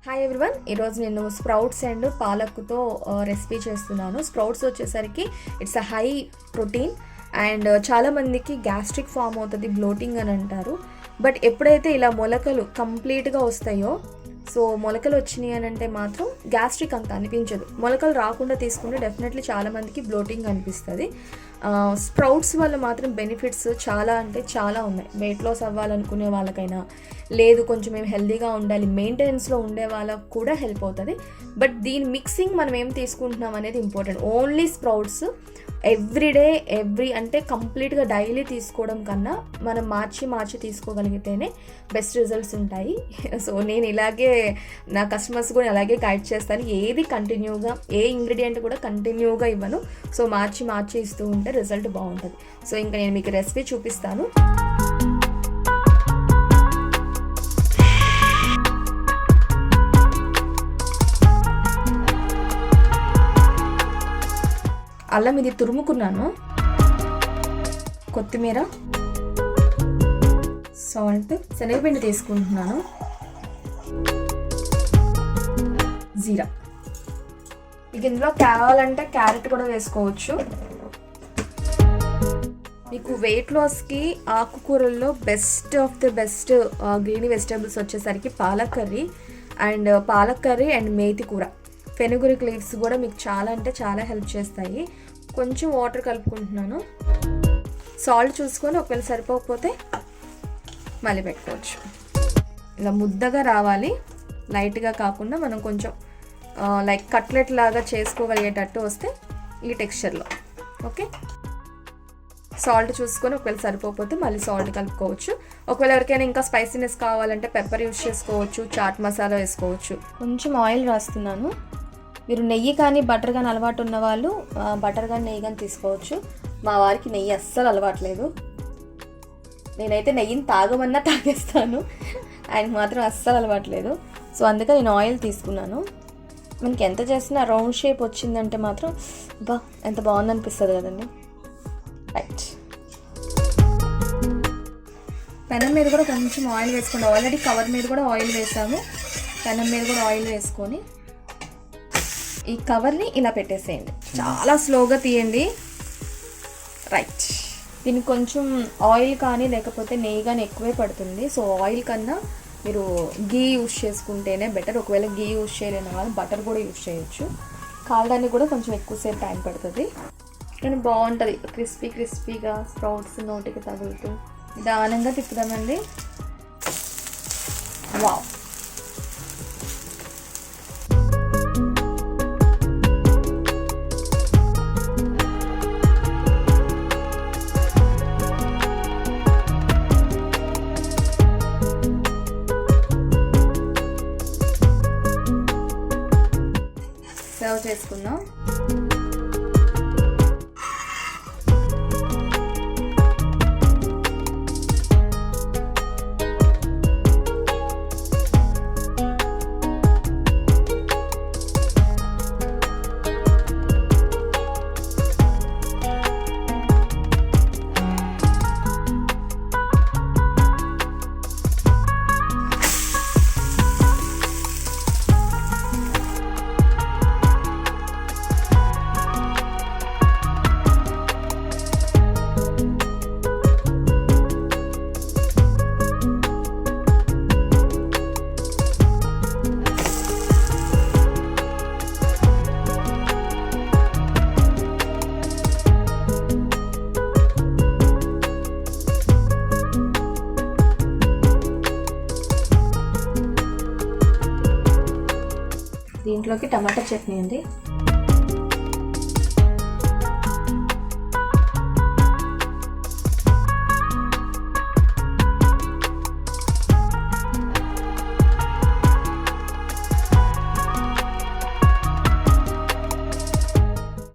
Hi everyone, ఈరోజు నేను sprouts and పాలకుతో recipe చేస్తున్నాను. స్ప్రౌట్స్ వచ్చేసరికి it's a high protein and చాలామందికి గ్యాస్ట్రిక్ ఫామ్ అవుతుంది, బ్లోటింగ్ అని అంటారు. బట్ ఎప్పుడైతే ఇలా మొలకలు కంప్లీట్గా వస్తాయో, సో మొలకలు వచ్చినాయి అని అంటే మాత్రం గ్యాస్ట్రిక్ అంత అనిపించదు. మొలకలు రాకుండా తీసుకుంటే డెఫినెట్లీ చాలామందికి బ్లోటింగ్ అనిపిస్తుంది. స్ప్రౌట్స్ వల్ల మాత్రం బెనిఫిట్స్ చాలా అంటే చాలా ఉన్నాయి. వెయిట్ లాస్ అవ్వాలనుకునే వాళ్ళకైనా, లేదు కొంచెం మేము హెల్తీగా ఉండాలి, మెయింటెనెన్స్లో ఉండే వాళ్ళకు కూడా హెల్ప్ అవుతుంది. బట్ దీని మిక్సింగ్ మనం ఏం తీసుకుంటున్నాం అనేది ఇంపార్టెంట్. ఓన్లీ స్ప్రౌట్స్ ఎవ్రీడే అంటే కంప్లీట్గా డైలీ తీసుకోవడం కన్నా మనం మార్చి తీసుకోగలిగితేనే బెస్ట్ రిజల్ట్స్ ఉంటాయి. సో నేను ఇలాగే నా కస్టమర్స్ కూడా అలాగే గైడ్ చేస్తాను. ఏది కంటిన్యూగా, ఏ ఇంగ్రీడియంట్ కూడా కంటిన్యూగా ఇవ్వను. సో మార్చి ఇస్తూ ఉంటే రిజల్ట్ బాగుంటుంది. సో ఇంకా నేను మీకు రెసిపీ చూపిస్తాను. అల్లం ఇది తురుముకున్నాను, కొత్తిమీర, సాల్ట్, శనగపిండి తీసుకుంటున్నాను, జీరా. మీకు ఇందులో కావాలంటే క్యారెట్ కూడా వేసుకోవచ్చు. మీకు వెయిట్ లాస్కి ఆకుకూరల్లో best of the best green vegetables వచ్చేసరికి పాలక్ కర్రీ అండ్ మేతి కూర. ఫెనుగురిక్ లీవ్స్ కూడా మీకు చాలా అంటే చాలా హెల్ప్ చేస్తాయి. కొంచెం వాటర్ కలుపుకుంటున్నాను. సాల్ట్ చూసుకొని ఒకవేళ సరిపోకపోతే మళ్ళీ పెట్టుకోవచ్చు. ఇలా ముద్దగా రావాలి, లైట్గా కాకుండా మనం కొంచెం లైక్ కట్లెట్ లాగా చేసుకోగలిగేటట్టు వస్తే ఈ టెక్స్చర్లో. ఓకే, సాల్ట్ చూసుకొని ఒకవేళ సరిపోకపోతే మళ్ళీ సాల్ట్ కలుపుకోవచ్చు. ఒకవేళ ఎవరికైనా ఇంకా స్పైసీనెస్ కావాలంటే పెప్పర్ యూస్ చేసుకోవచ్చు, చాట్ మసాలా వేసుకోవచ్చు. కొంచెం ఆయిల్ రాస్తున్నాను. మీరు నెయ్యి కానీ బటర్ కానీ అలవాటు ఉన్న వాళ్ళు బటర్ కానీ నెయ్యి కానీ తీసుకోవచ్చు. మా వారికి నెయ్యి అస్సలు అలవాట్లేదు. నేనైతే నెయ్యిని తాగమన్నా తాగేస్తాను, ఆయనకు మాత్రం అస్సలు అలవాట్లేదు. సో అందుకే నేను ఆయిల్ తీసుకున్నాను. మనకి ఎంత చేసినా రౌండ్ షేప్ వచ్చిందంటే మాత్రం ఎంత బాగుంది అనిపిస్తుంది కదండి. రైట్, పెనం మీద కూడా కొంచెం ఆయిల్ వేసుకోండి. ఆల్రెడీ కవర్ మీద కూడా ఆయిల్ వేసాము, పెనం మీద కూడా ఆయిల్ వేసుకొని ఈ కవర్ని ఇలా పెట్టేసేయండి. చాలా స్లోగా తీయండి. రైట్, దీనికి కొంచెం ఆయిల్ కానీ లేకపోతే నెయ్యి కానీ ఎక్కువే పడుతుంది. సో ఆయిల్ కన్నా మీరు గీ యూస్ చేసుకుంటేనే బెటర్. ఒకవేళ గీ యూస్ చేయలేని వాళ్ళు బటర్ కూడా యూస్ చేయొచ్చు. కాలడానికి కూడా కొంచెం ఎక్కువసేపు టైం పడుతుంది, కానీ బాగుంటుంది. క్రిస్పీగా స్ప్రౌట్స్ నోటికి తగులుతూ నిదానంగా తిప్పుదామండి. వావ్, సర్వ్ చేసుకుందాం. దీంట్లోకి టమాటా చట్నీ అండి.